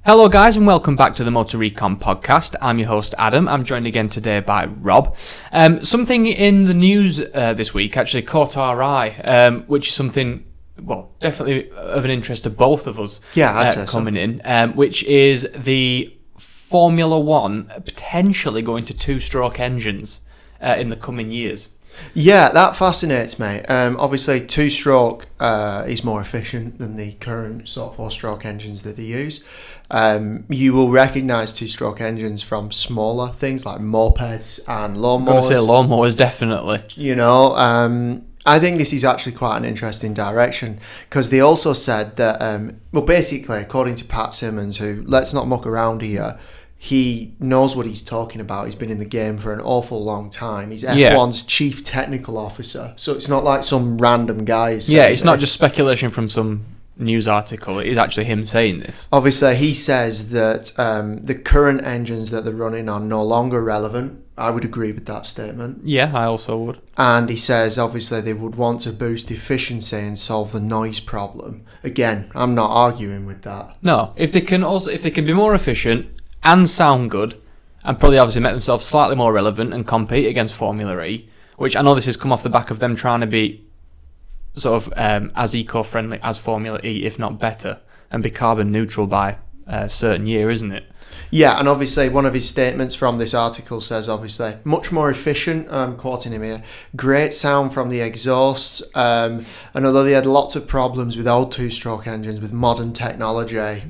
Hello guys and welcome back to the Motor Recon podcast. I'm your host Adam. I'm joined again today by Rob. Something in the news this week actually caught our eye, which is something, well, definitely of an interest to both of us coming in, which is the Formula One potentially going to two-stroke engines in the coming years. Yeah, that fascinates me. Obviously, two-stroke is more efficient than the current sort of four-stroke engines that they use. You will recognise two-stroke engines from smaller things like mopeds and lawnmowers. I'm going to say lawnmowers, definitely. You know, I think this is actually quite an interesting direction because they also said that, well, basically, according to Pat Simmons, who, let's not muck around here, he knows what he's talking about. He's been in the game for an awful long time. He's F1's chief technical officer. So it's not like some random guy is saying it's not just speculation from some news article. It is actually him saying this. Obviously, he says that the current engines that they're running are no longer relevant. I would agree with that statement. Yeah, I also would. And he says, obviously, they would want to boost efficiency and solve the noise problem. Again, I'm not arguing with that. No, if they can be more efficient and sound good, and probably obviously make themselves slightly more relevant and compete against Formula E, which I know this has come off the back of them trying to be sort of as eco-friendly as Formula E, if not better, and be carbon neutral by a certain year, isn't it? Yeah, and obviously one of his statements from this article says, obviously, much more efficient, quoting him here, great sound from the exhausts, and although they had lots of problems with old two-stroke engines, with modern technology,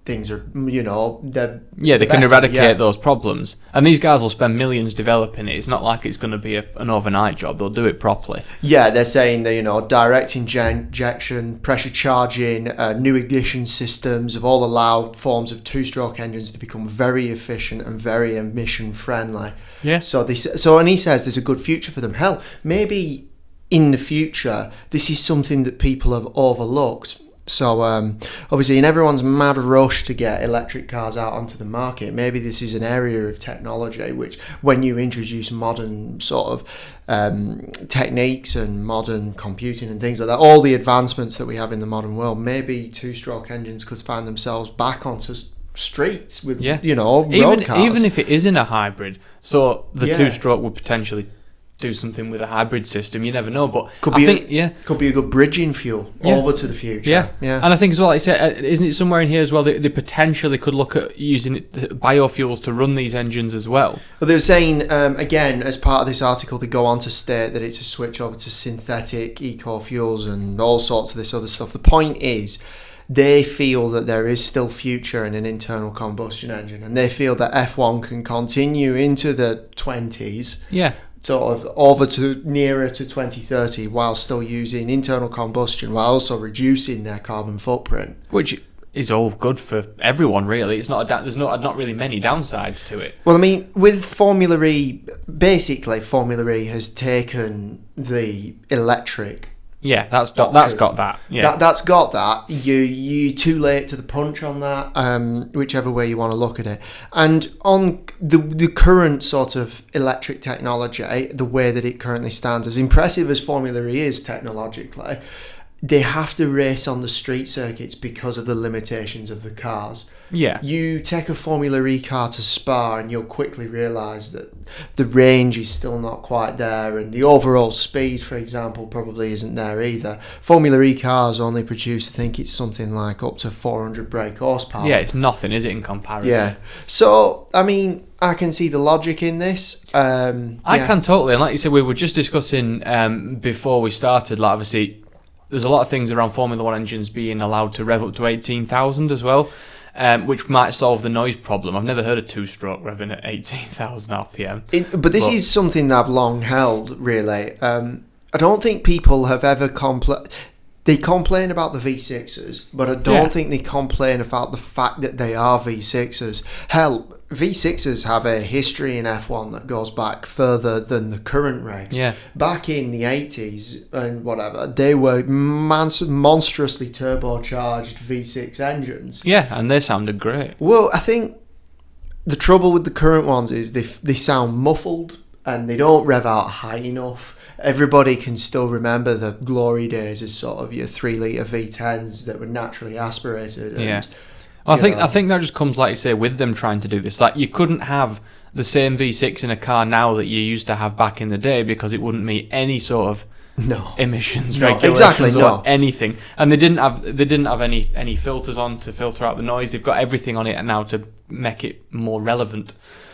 things are, you know, they can eradicate those problems. And these guys will spend millions developing it. It's not like it's going to be an overnight job. They'll do it properly. Yeah, they're saying that, you know, direct injection, pressure charging, new ignition systems have all allowed forms of two-stroke engines to become very efficient and very emission-friendly. Yeah. And he says there's a good future for them. Hell, maybe in the future, this is something that people have overlooked. So, obviously, in everyone's mad rush to get electric cars out onto the market, maybe this is an area of technology which, when you introduce modern sort of techniques and modern computing and things like that, all the advancements that we have in the modern world, maybe two-stroke engines could find themselves back onto streets with, you know, road cars. Even if it is in a hybrid, so the two-stroke would potentially do something with a hybrid system. You never know, but could be a good bridging fuel over to the future. Yeah, and I think as well, like I said, isn't it somewhere in here as well? They potentially could look at using biofuels to run these engines as well. But they're saying again, as part of this article, they go on to state that it's a switch over to synthetic eco fuels and all sorts of this other stuff. The point is, they feel that there is still future in an internal combustion engine, and they feel that F1 can continue into the 20s. Yeah. Sort of over to nearer to 2030 while still using internal combustion while also reducing their carbon footprint, which is all good for everyone, really. It's not there's not really many downsides to it. Well, I mean, with Formula E, basically Formula E has taken the electric. Yeah, that's got that. Yeah, that's got that. You too late to the punch on that. Whichever way you want to look at it, and on the current sort of electric technology, the way that it currently stands, as impressive as Formula E is technologically, they have to race on the street circuits because of the limitations of the cars. Yeah. You take a Formula E car to Spa and you'll quickly realise that the range is still not quite there, and the overall speed, for example, probably isn't there either. Formula E cars only produce, I think it's something like up to 400 brake horsepower. Yeah, it's nothing, is it, in comparison? Yeah. So, I mean, I can see the logic in this. I can totally. And like you said, we were just discussing before we started, like obviously, there's a lot of things around Formula One engines being allowed to rev up to 18,000 as well, which might solve the noise problem. I've never heard of two-stroke revving at 18,000 RPM. But this is something that I've long held, really. I don't think people have ever They complain about the V6s, but I don't think they complain about the fact that they are V6s. Hell, V6s have a history in F1 that goes back further than the current regs. Yeah. Back in the 80s and whatever, they were monstrously turbocharged V6 engines. Yeah, and they sounded great. Well, I think the trouble with the current ones is they sound muffled and they don't rev out high enough. Everybody can still remember the glory days as sort of your 3-litre V10s that were naturally aspirated. And I think that just comes, like you say, with them trying to do this. Like, you couldn't have the same V6 in a car now that you used to have back in the day because it wouldn't meet any sort of emissions regulations or anything. And they didn't have any filters on to filter out the noise. They've got everything on it now to make it more relevant.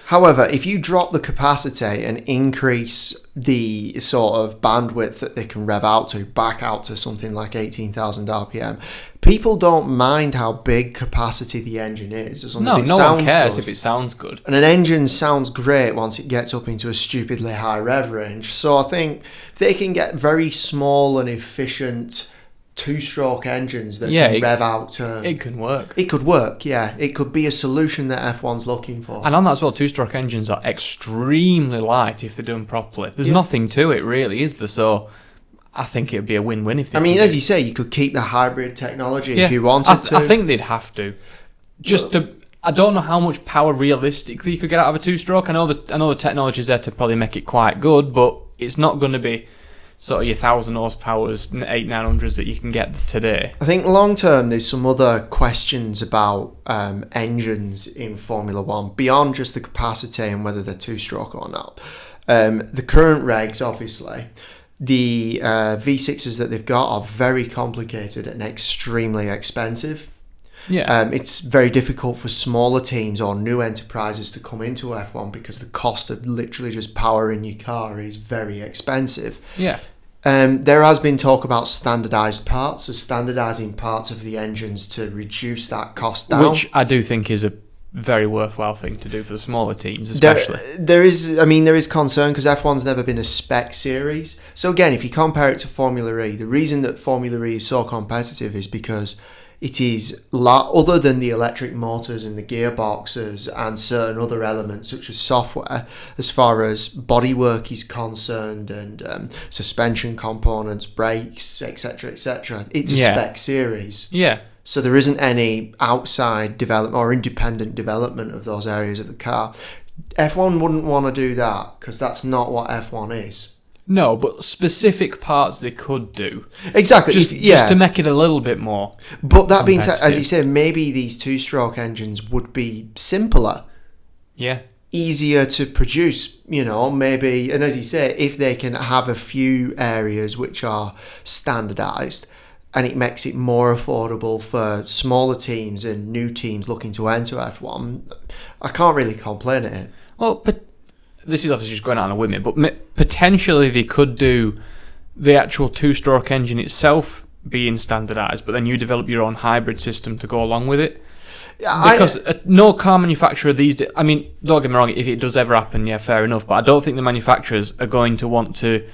However, if you drop the capacity and increase the sort of bandwidth that they can rev out to, back out to something like 18,000 RPM, people don't mind how big capacity the engine is. As long as it no sounds one cares good. if it sounds good. And an engine sounds great once it gets up into a stupidly high rev range. So I think they can get very small and efficient two-stroke engines that can rev out to... It can work. It could work, yeah. It could be a solution that F1's looking for. And on that as well, two-stroke engines are extremely light if they're done properly. There's nothing to it, really, is there? So I think it would be a win-win if they as you say, you could keep the hybrid technology if you wanted to. I think they'd have to. I don't know how much power realistically you could get out of a two-stroke. I know the technology's there to probably make it quite good, but it's not going to be sort of your 1,000 horsepowers, 800-900s that you can get today. I think long term there's some other questions about engines in Formula One beyond just the capacity and whether they're two-stroke or not. The current regs, obviously, the V6s that they've got are very complicated and extremely expensive. Yeah. It's very difficult for smaller teams or new enterprises to come into F1 because the cost of literally just powering your car is very expensive. Yeah. There has been talk about standardised parts, so standardising parts of the engines to reduce that cost down. Which I do think is a very worthwhile thing to do for the smaller teams, especially. There is concern because F1's never been a spec series. So again, if you compare it to Formula E, the reason that Formula E is so competitive is because it is, other than the electric motors and the gearboxes and certain other elements such as software, as far as bodywork is concerned and suspension components, brakes, etc., it's a spec series. Yeah. So there isn't any outside development or independent development of those areas of the car. F1 wouldn't want to do that because that's not what F1 is. No, but specific parts they could do. Exactly. Just to make it a little bit more. But that being said, as you say, maybe these two-stroke engines would be simpler. Yeah. Easier to produce, maybe. And as you say, if they can have a few areas which are standardised and it makes it more affordable for smaller teams and new teams looking to enter F1, I can't really complain at it. Well, but this is obviously just going out on a whim, but potentially they could do the actual two-stroke engine itself being standardised, but then you develop your own hybrid system to go along with it. Because no car manufacturer these days, I mean, don't get me wrong, if it does ever happen, yeah, fair enough, but I don't think the manufacturers are going to want to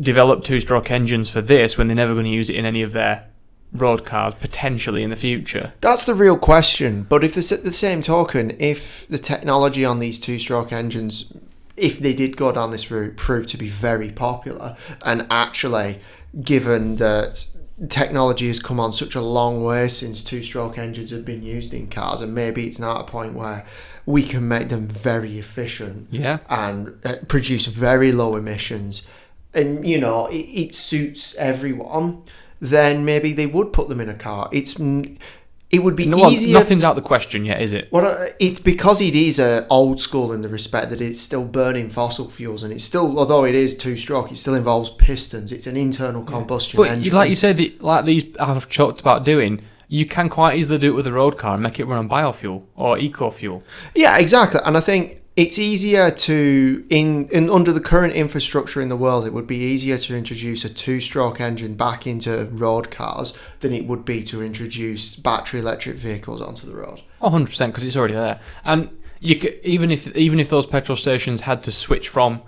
develop two-stroke engines for this when they're never going to use it in any of their road cars potentially in the future. That's the real question. But if at the same token, if the technology on these two-stroke engines, if they did go down this route, proved to be very popular, and actually, given that technology has come on such a long way since two-stroke engines have been used in cars, and maybe it's now at a point where we can make them very efficient and produce very low emissions, and it suits everyone, then maybe they would put them in a car. It would be easier. Nothing's out of the question yet, is it? It's because it is old school in the respect that it's still burning fossil fuels, and it's still, although it is two-stroke, it still involves pistons. It's an internal combustion engine. But like you said, like these I've talked about doing, you can quite easily do it with a road car and make it run on biofuel or eco-fuel. Yeah, exactly. And I think it's easier to, in under the current infrastructure in the world, it would be easier to introduce a two-stroke engine back into road cars than it would be to introduce battery electric vehicles onto the road. 100%, because it's already there. And you could, even if those petrol stations had to switch from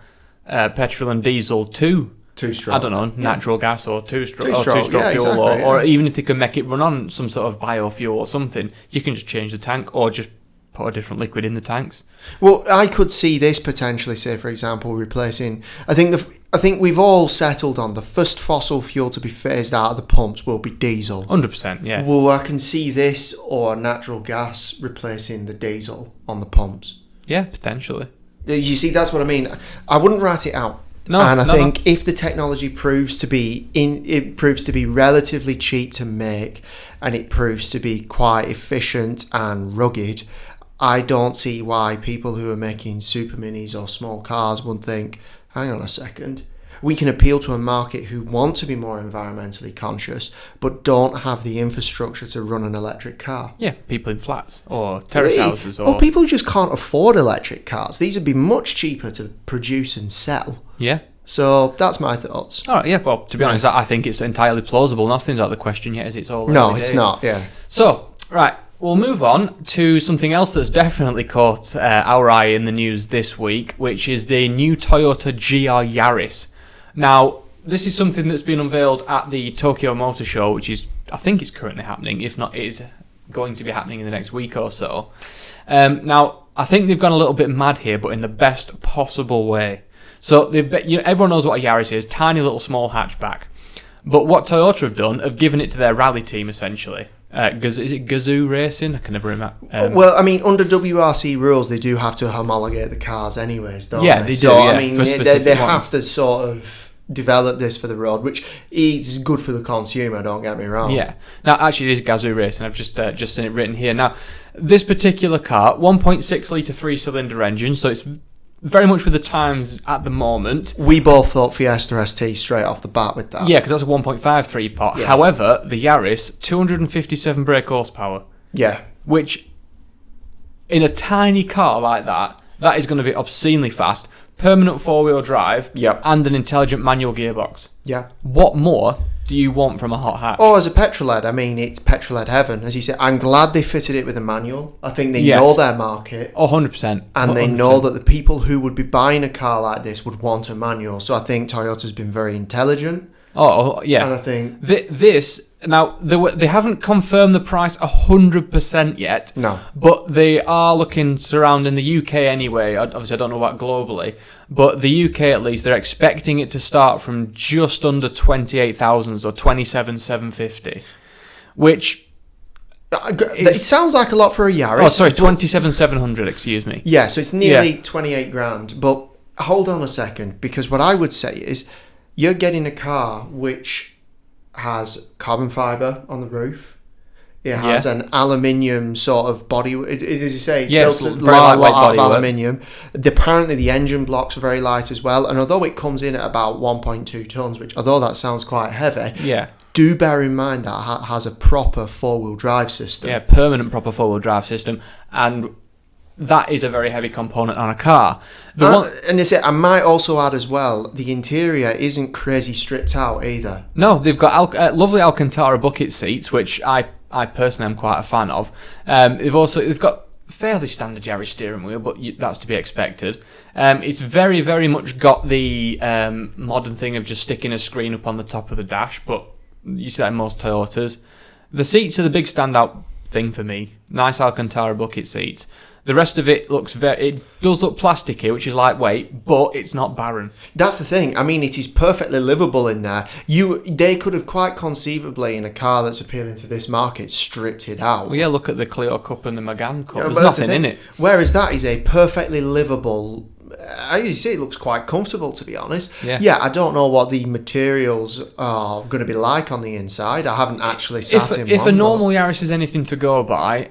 petrol and diesel to two-stroke, I don't know, natural gas or two-stroke yeah, fuel, exactly, or even if they could make it run on some sort of biofuel or something, you can just change the tank or just put a different liquid in the tanks. Well, I could see this potentially, say, for example, replacing... I think we've all settled on the first fossil fuel to be phased out of the pumps will be diesel. 100%, yeah. Well, I can see this or natural gas replacing the diesel on the pumps. Yeah, potentially. You see, that's what I mean. I wouldn't write it out. No, and I think if the technology proves to be relatively cheap to make, and it proves to be quite efficient and rugged, I don't see why people who are making super minis or small cars would think, hang on a second, we can appeal to a market who want to be more environmentally conscious but don't have the infrastructure to run an electric car. Yeah, people in flats or terrace houses. Or people who just can't afford electric cars. These would be much cheaper to produce and sell. Yeah. So that's my thoughts. All right, yeah, well, to be honest, I think it's entirely plausible. Nothing's out of the question yet, as it's all No, early it's days. not, yeah. So, right, we'll move on to something else that's definitely caught our eye in the news this week, which is the new Toyota GR Yaris. Now, this is something that's been unveiled at the Tokyo Motor Show, which is, I think it's currently happening, if not, it is going to be happening in the next week or so. Now, I think they've gone a little bit mad here, but in the best possible way. So, everyone knows what a Yaris is, tiny little small hatchback. But what Toyota have done, have given it to their rally team, essentially. Is it Gazoo Racing? I can never remember. Well, I mean, under WRC rules, they do have to homologate the cars anyways, don't they? Yeah, they do, so, yeah, I mean, for specific they ones. have to sort of develop this for the road, which is good for the consumer, don't get me wrong. Yeah. Now, actually, it is Gazoo Racing. I've just seen it written here. Now, this particular car, 1.6 litre 3-cylinder engine, so it's very much with the times at the moment. We both thought Fiesta ST straight off the bat with that. Yeah, because that's a 1.5 pot. Yeah. However, the Yaris, 257 brake horsepower, Yeah. which in a tiny car like that is going to be obscenely fast, permanent four-wheel drive, Yep. and an intelligent manual gearbox. Yeah. What more do you want from a hot hatch? Oh, as a petrol head, I mean, it's petrol head heaven. As you said, I'm glad they fitted it with a manual. I think they Yes. know their market. Oh, 100%. And they 100%. know that the people who would be buying a car like this would want a manual. So I think Toyota's been very intelligent. Oh, yeah. And I think... This, now, they haven't confirmed the price 100% yet. No. But they are looking surrounding the UK anyway. Obviously, I don't know about globally. But the UK, at least, they're expecting it to start from just under 28,000, or 27,750. Which... It sounds like a lot for a Yaris. Oh, sorry, 27,700, excuse me. Yeah, so it's nearly 28 grand. But hold on a second, because what I would say is you're getting a car which has carbon fibre on the roof. It has an aluminium sort of body. As you say, it's Yes, built very lightweight out of bodywork. aluminium. Apparently, the engine blocks are very light as well. And although it comes in at about 1.2 tons, which although that sounds quite heavy, Yeah. do bear in mind that has a proper four-wheel drive system. Yeah, permanent proper four-wheel drive system. And that is a very heavy component on a car. And I might also add as well, the interior isn't crazy stripped out either. No, they've got lovely Alcantara bucket seats, which I personally am quite a fan of. They've got fairly standard Yaris steering wheel, but that's to be expected. It's very, very much got the modern thing of just sticking a screen up on the top of the dash, but you see that in most Toyotas. The seats are the big standout thing for me. Nice Alcantara bucket seats. The rest of it it does look plasticky, which is lightweight, but it's not barren. That's the thing. I mean, it is perfectly livable in there. They could have quite conceivably, in a car that's appealing to this market, stripped it out. Well, yeah, look at the Clio Cup and the Megane Cup. Yeah, There's but that's the nothing in thing. it. Whereas that is a perfectly livable... As you see, it looks quite comfortable, to be honest. Yeah. I don't know what the materials are going to be like on the inside. I haven't actually sat in one. If a normal Yaris is anything to go by,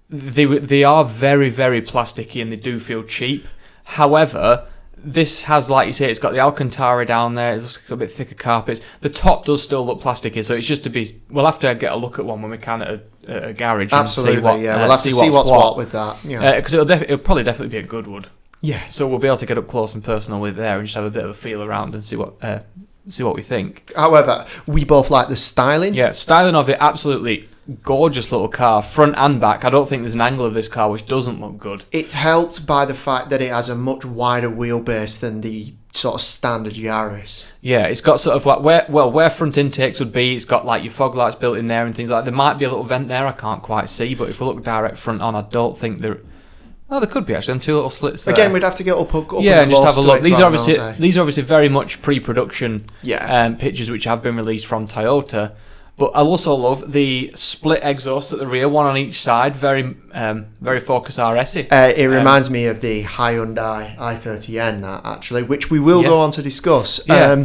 they are very, very plasticky and they do feel cheap. However, this has, like you say, it's got the Alcantara down there. It's got a bit thicker carpets. The top does still look plasticky, so it's just to be... We'll have to get a look at one when we can at a garage. Absolutely, and see what, yeah. We'll have to see what's what with that. Because it'll probably definitely be a Goodwood. Yeah. So we'll be able to get up close and personal with it there and just have a bit of a feel around and see what we think. However, we both like the styling. Yeah, styling of it, absolutely gorgeous little car, front and back. I don't think there's an angle of this car which doesn't look good. It's helped by the fact that it has a much wider wheelbase than the sort of standard Yaris. Yeah, it's got sort of like where front intakes would be. It's got like your fog lights built in there and things like that. There might be a little vent there, I can't quite see, but if we look direct front on, I don't think there... Oh, there could be actually. Them two little slits there. Again, we'd have to get up yeah, and just have a look. These are obviously obviously very much pre-production pictures which have been released from Toyota. But I also love the split exhaust at the rear, one on each side. Very Focus RS-y. It reminds me of the Hyundai i30N, actually, which we will go on to discuss. Yeah.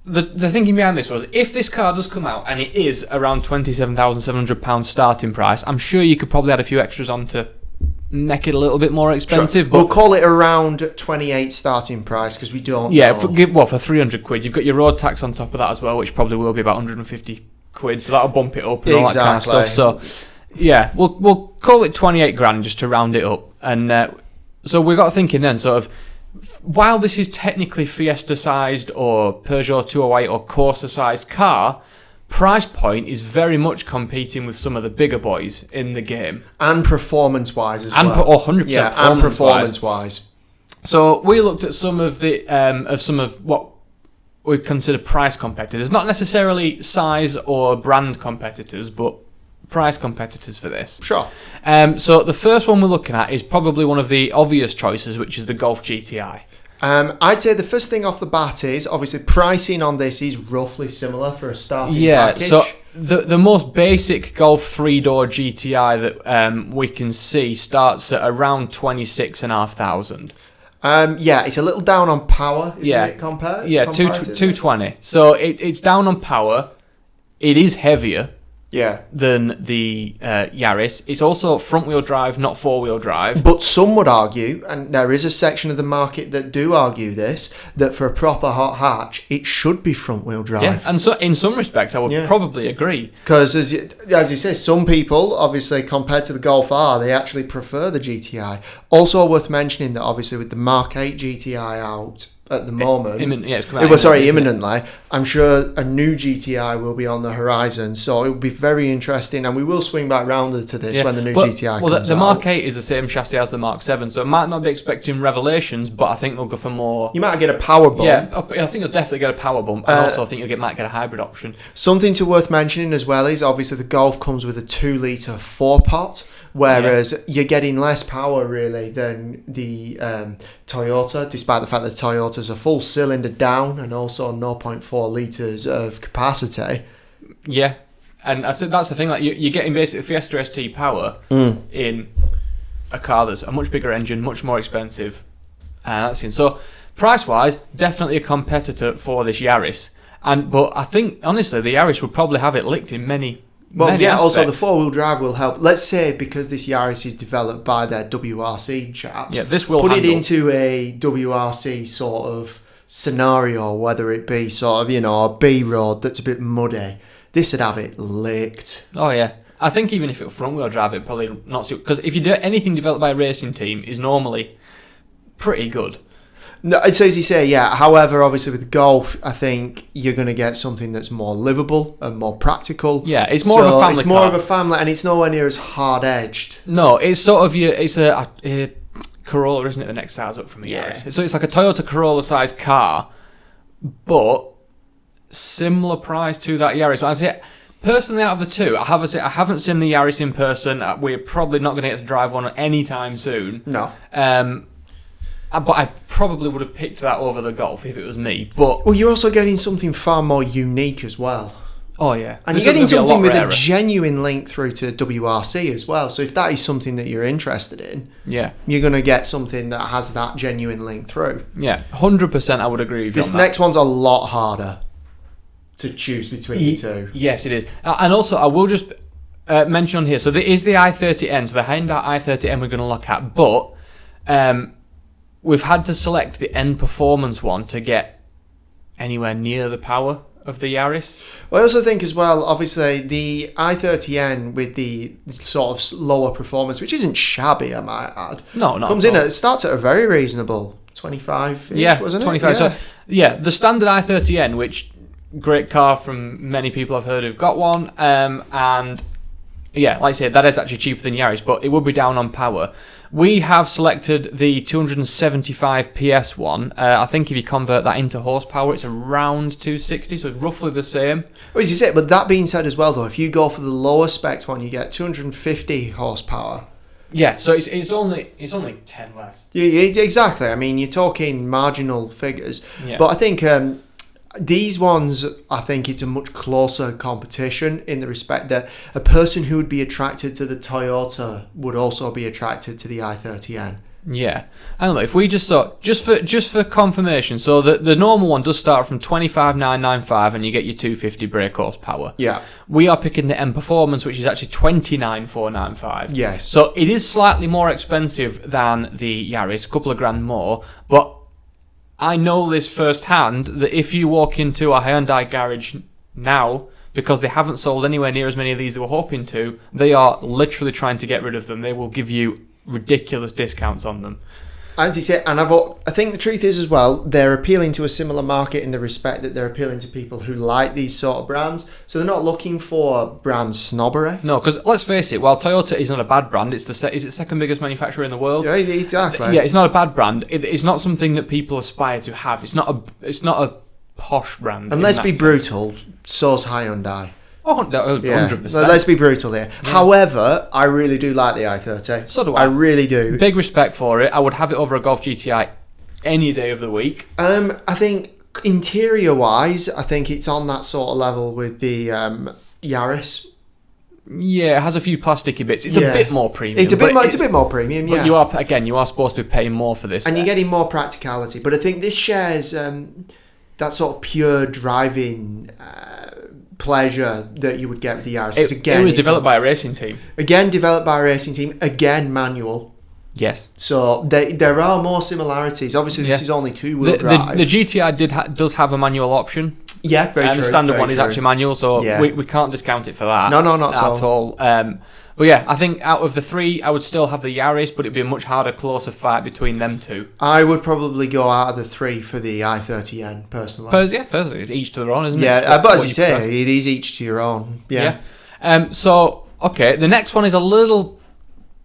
The thinking behind this was, if this car does come out and it is around £27,700 starting price, I'm sure you could probably add a few extras on to make it a little bit more expensive. Sure. But we'll call it around 28 starting price because we don't know. For 300 quid, you've got your road tax on top of that as well, which probably will be about 150 quid, so that'll bump it up and all that kind of stuff. So, yeah, we'll call it 28 grand just to round it up. And so we got thinking then, sort of, while this is technically Fiesta-sized or Peugeot 208 or Corsa-sized car, price point is very much competing with some of the bigger boys in the game. And performance-wise as well. 100% yeah, and performance-wise. So we looked at some of what we consider price competitors. Not necessarily size or brand competitors, but price competitors for this. Sure. So the first one we're looking at is probably one of the obvious choices, which is the Golf GTI. I'd say the first thing off the bat is, obviously, pricing on this is roughly similar for a starting package. So the most basic Golf 3-door GTI that we can see starts at around 26,500. It's a little down on power, isn't it, compared? Yeah, 220. So it's down on power. It is heavier. Than the Yaris. It's also front-wheel drive, not four-wheel drive. But some would argue, and there is a section of the market that do argue this, that for a proper hot hatch, it should be front-wheel drive. Yeah, and so in some respects, I would probably agree. Because, as you say, some people, obviously, compared to the Golf R, they actually prefer the GTI. Also worth mentioning that, obviously, with the Mark 8 GTI out at the moment, it's coming out imminently. I'm sure a new GTI will be on the horizon, so it will be very interesting, and we will swing back round to this when the new GTI comes out. The Mark 8 is the same chassis as the Mark 7, so it might not be expecting revelations, but I think they'll go for more. You might get a power bump. Yeah, I think you'll definitely get a power bump, and also I think might get a hybrid option. Something worth mentioning as well is, obviously, the Golf comes with a 2-litre 4-pot. Whereas you're getting less power, really, than the Toyota, despite the fact that Toyota's a full cylinder down and also 0.4 litres of capacity. Yeah, and I said that's the thing, like you're getting basically Fiesta ST power in a car that's a much bigger engine, much more expensive. That's it. So, price-wise, definitely a competitor for this Yaris. But I think, honestly, the Yaris would probably have it licked in many aspects. Also the four-wheel drive will help. Let's say, because this Yaris is developed by their WRC chaps, this will put it into a WRC sort of scenario, whether it be sort of, a B road that's a bit muddy. This would have it licked. Oh yeah, I think even if it were front-wheel drive, it'd probably not suit, because if you do anything developed by a racing team, is normally pretty good. No, it's as you say, yeah. However, obviously with Golf, I think you're going to get something that's more livable and more practical. Yeah, it's more of a family car. It's more of a family, and it's nowhere near as hard-edged. No, it's sort of it's a Corolla, isn't it? The next size up from a Yaris. So it's like a Toyota Corolla-sized car, but similar price to that Yaris. But I say, personally, out of the two, I haven't seen the Yaris in person. We're probably not going to get to drive one anytime soon. No. But I probably would have picked that over the Golf if it was me. But you're also getting something far more unique as well. Oh yeah, and you're getting something with a genuine link through to WRC as well. So if that is something that you're interested in, you're going to get something that has that genuine link through. Yeah, 100%. I would agree with you. This next one's a lot harder to choose between the two. Yes, it is. And also, I will just mention on here. So there is the i30N. So the Hyundai i30N we're going to look at, but we've had to select the N Performance one to get anywhere near the power of the Yaris. Well, I also think as well, obviously, the i30N with the sort of lower performance, which isn't shabby, I might add. No, not comes in at, starts at a very reasonable 25-ish, wasn't it? 25. So, the standard i30N, which great car from many people I've heard who've got one, and like I said, that is actually cheaper than Yaris, but it would be down on power. We have selected the 275 PS one. I think if you convert that into horsepower, it's around 260, so it's roughly the same. Well, as you say, but that being said as well, though, if you go for the lower spec one, you get 250 horsepower. Yeah, so it's only 10 less. Yeah, exactly. I mean, you're talking marginal figures. Yeah. But I think These ones, I think it's a much closer competition in the respect that a person who would be attracted to the Toyota would also be attracted to the i30N. Yeah, I don't know. If we just saw just for confirmation, so the normal one does start from 25,995, and you get your 250 brake horsepower. Yeah, we are picking the M Performance, which is actually 29,495. yes. So it is slightly more expensive than the Yaris, a couple of grand more. But I know this firsthand that if you walk into a Hyundai garage now, because they haven't sold anywhere near as many of these they were hoping to, they are literally trying to get rid of them. They will give you ridiculous discounts on them. As you say, and I think the truth is as well, they're appealing to a similar market in the respect that they're appealing to people who like these sort of brands. So they're not looking for brand snobbery. No, because let's face it, while Toyota is not a bad brand, is it second biggest manufacturer in the world? Yeah, exactly. Yeah, it's not a bad brand. It's not something that people aspire to have. It's not a posh brand. And let's be brutal, so's Hyundai. Oh, 100%. Yeah. Let's be brutal here. Yeah. However, I really do like the i30. So do I. I really do. Big respect for it. I would have it over a Golf GTI any day of the week. I think interior-wise, I think it's on that sort of level with the Yaris. Yeah, it has a few plasticky bits. It's a bit more premium. It's a bit more premium. Yeah. But you are supposed to be paying more for this, and you're getting more practicality. But I think this shares that sort of pure driving pleasure that you would get with the Yaris. It was developed by a racing team. Again, developed by a racing team. Again, manual. Yes. So there are more similarities. Obviously, this is only two-wheel drive. The GTI does have a manual option. Yeah, very true. And the standard one is actually manual, so we can't discount it for that. No, not at all. But yeah, I think out of the three, I would still have the Yaris, but it'd be a much harder, closer fight between them two. I would probably go out of the three for the i30N, personally. Personally. Each to their own, isn't it? Yeah, but as you say, it is each to your own. Yeah. So, okay, the next one is a little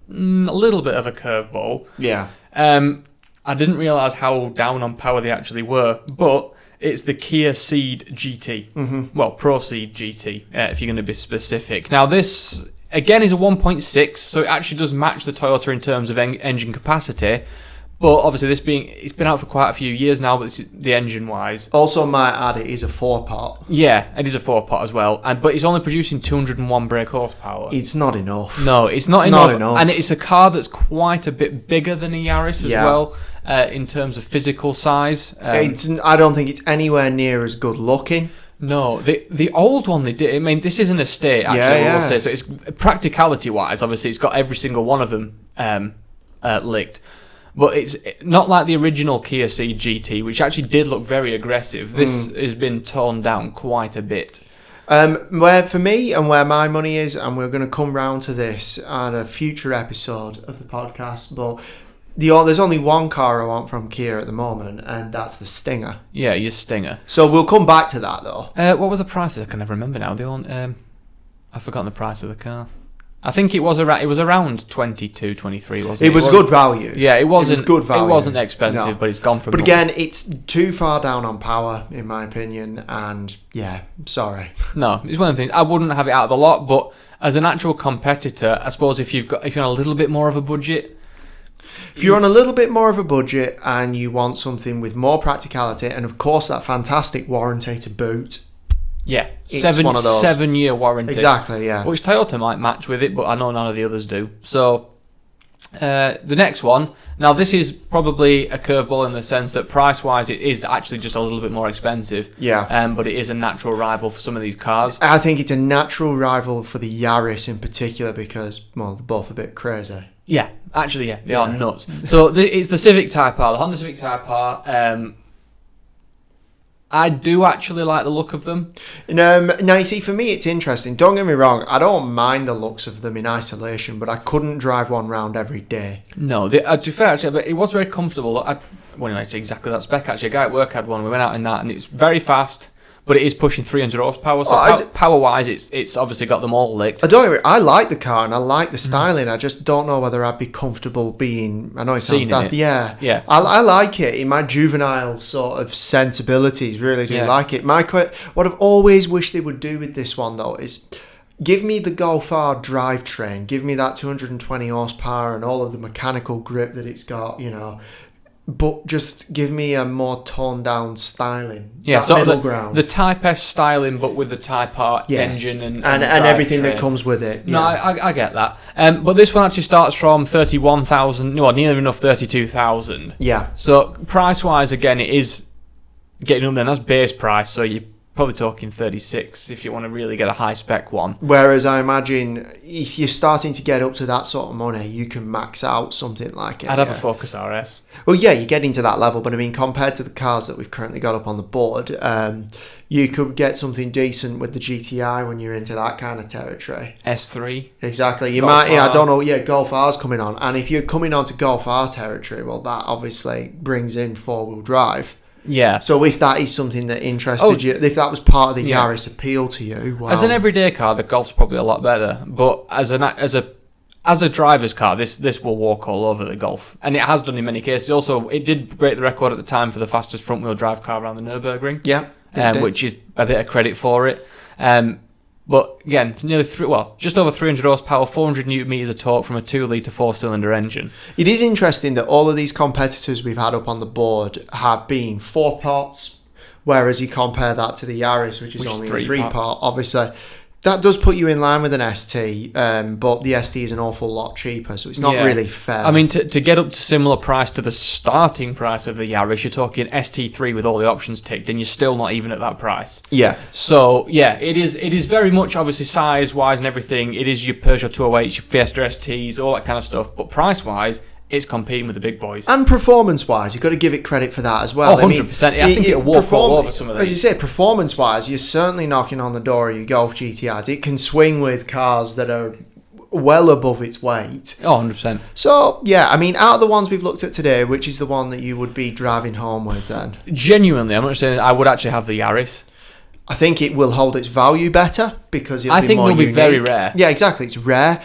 bit of a curveball. Yeah. I didn't realise how down on power they actually were, but it's the Kia Ceed GT. Mm-hmm. Well, Pro Ceed GT, if you're going to be specific. Now, this, again, is a 1.6, so it actually does match the Toyota in terms of engine capacity. But obviously, it's been out for quite a few years now, but it's the engine-wise. Also, might add, it is a 4-pot. Yeah, it is a 4-pot as well, but it's only producing 201 brake horsepower. It's not enough. No, it's not enough. And it's a car that's quite a bit bigger than a Yaris as well, in terms of physical size. I don't think it's anywhere near as good looking. No, the old one they did. I mean, this is an estate, actually. I will say. So it's practicality-wise, obviously, it's got every single one of them licked. But it's not like the original Kia Ceed GT, which actually did look very aggressive. This has been toned down quite a bit. Where for me and where my money is, and we're going to come round to this on a future episode of the podcast, but there's only one car I want from Kia at the moment, and that's the Stinger. Yeah, your Stinger. So we'll come back to that, though. What was the price? I can never remember now. I've forgotten the price of the car. I think it was around 22, 23, wasn't it? It was good value. Yeah, it wasn't good value. It wasn't expensive, but it's gone from. But again, it's too far down on power, in my opinion, and sorry. No, it's one of the things. I wouldn't have it out of the lot, but as an actual competitor, I suppose if you're on a little bit more of a budget. If you're on a little bit more of a budget and you want something with more practicality, and of course that fantastic warranty to boot. Yeah, 7-year warranty. Exactly, yeah. Which Toyota might match with it, but I know none of the others do. So, the next one. Now, this is probably a curveball in the sense that price-wise, it is actually just a little bit more expensive. Yeah. But it is a natural rival for some of these cars. I think it's a natural rival for the Yaris in particular because, well, they're both a bit crazy. Yeah, actually, they are nuts. So, it's the Civic Type R, the Honda Civic Type R. I do actually like the look of them. Now, you see, for me, it's interesting. Don't get me wrong. I don't mind the looks of them in isolation, but I couldn't drive one round every day. No, to be fair, actually, but it was very comfortable. It's exactly that spec, actually. A guy at work had one. We went out in that, and it's very fast, but it is pushing 300 horsepower. So power-wise, it's obviously got them all licked. I like the car, and I like the styling. I just don't know whether I'd be comfortable being... I know it sounds daft. Yeah. I like it in my juvenile sort of sensibilities. Really do like it. What I've always wished they would do with this one, though, is... Give me the Golf R drivetrain. Give me that 220 horsepower and all of the mechanical grip that it's got, but just give me a more toned down styling. Yeah, that so middle ground. The Type S styling, but with the Type R engine and everything that drivetrain. comes with it. No, I get that. But this one actually starts from 31,000. No, nearly enough 32,000. Yeah. So price wise, again, it is getting up there. That's base price, so you're probably talking 36 if you want to really get a high spec one. Whereas I imagine if you're starting to get up to that sort of money, you can max out something like it. I'd have a Focus RS. Well, yeah, you're getting to that level, but I mean, compared to the cars that we've currently got up on the board, you could get something decent with the GTI when you're into that kind of territory. S3. Exactly. You Golf might, yeah, R. I don't know, yeah, Golf R's coming on. And if you're coming on to Golf R territory, well, that obviously brings in four-wheel drive. Yeah. So if that is something that interested you, if that was part of the Yaris appeal to you, well, as an everyday car, the Golf's probably a lot better. But as a driver's car, this will walk all over the Golf, and it has done in many cases. Also, it did break the record at the time for the fastest front-wheel drive car around the Nürburgring. Yeah, which is a bit of credit for it. But again, nearly just over 300 horsepower, 400 newton meters of torque from a 2-litre 4-cylinder engine. It is interesting that all of these competitors we've had up on the board have been 4-parts, whereas you compare that to the Yaris, which is only a 3-part. Obviously, that does put you in line with an ST, but the ST is an awful lot cheaper, so it's not really fair. I mean, to get up to similar price to the starting price of the Yaris, you're talking ST3 with all the options ticked, and you're still not even at that price. Yeah. So, yeah, it is very much, obviously, size-wise and everything. It is your Peugeot 208s, your Fiesta STs, all that kind of stuff. But price-wise, it's competing with the big boys. And performance-wise, you've got to give it credit for that as well. 100%. I think it'll walk all over some of these. As you say, performance-wise, you're certainly knocking on the door of your Golf GTIs. It can swing with cars that are well above its weight. 100%. So, yeah, I mean, out of the ones we've looked at today, which is the one that you would be driving home with then? Genuinely, I'm not saying I would actually have the Yaris. I think it will hold its value better because it'll be more unique. It'll be very rare. Yeah, exactly. It's rare.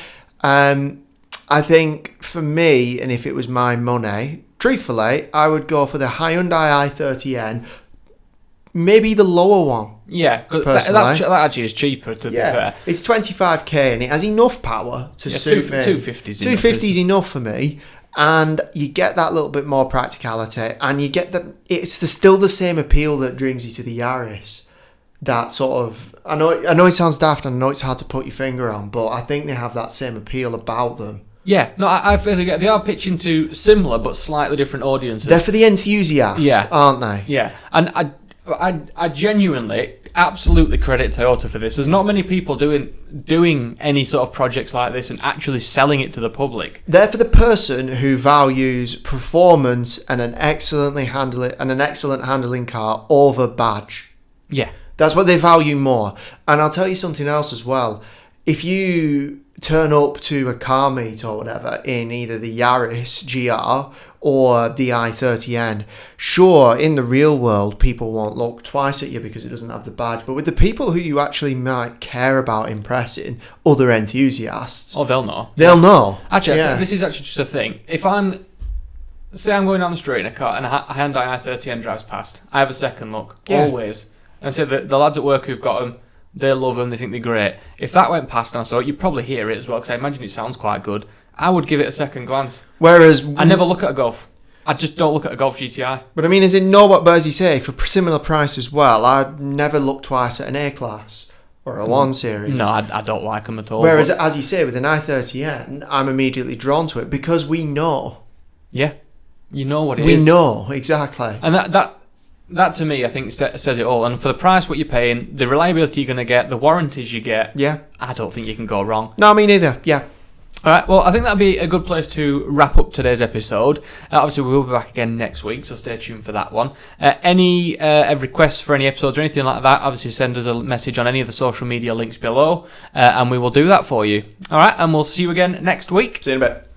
I think for me, and if it was my money, truthfully, I would go for the Hyundai i30N, maybe the lower one. Yeah, because that actually is cheaper, to be fair. It's 25k and it has enough power to suit me. 250's 250 is enough for me. And you get that little bit more practicality, and you get that it's still the same appeal that brings you to the Yaris. That sort of, I know it sounds daft and I know it's hard to put your finger on, but I think they have that same appeal about them. Yeah, no, I feel like they are pitching to similar but slightly different audiences. They're for the enthusiasts, aren't they? Yeah, and I genuinely, absolutely credit Toyota for this. There's not many people doing any sort of projects like this and actually selling it to the public. They're for the person who values performance and an excellent handling car over badge. Yeah. That's what they value more. And I'll tell you something else as well. If you turn up to a car meet or whatever in either the Yaris GR or the i30N, sure, in the real world, people won't look twice at you because it doesn't have the badge. But with the people who you actually might care about impressing, other enthusiasts... Oh, they'll know. They'll know. Actually, I think this is actually just a thing. If I'm going down the street in a car and a Hyundai i30N drives past, I have a second look, always. And I say that the lads at work who've got them, they love them, they think they're great. If that went past and I saw it, you'd probably hear it as well, because I imagine it sounds quite good. I would give it a second glance. Whereas... I never look at a Golf. I just don't look at a Golf GTI. But I mean, as you say, for similar price as well, I'd never look twice at an A-Class or a 1 Series. No, I don't like them at all. Whereas, as you say, with an i30N, I'm immediately drawn to it because we know. Yeah. You know what it is. We know, exactly. And that to me, I think, says it all. And for the price, what you're paying, the reliability you're going to get, the warranties you get, I don't think you can go wrong. No, me neither. Yeah. All right, well, I think that'd be a good place to wrap up today's episode. Obviously, we will be back again next week, so stay tuned for that one. Any requests for any episodes or anything like that, obviously send us a message on any of the social media links below, and we will do that for you. All right, and we'll see you again next week. See you in a bit.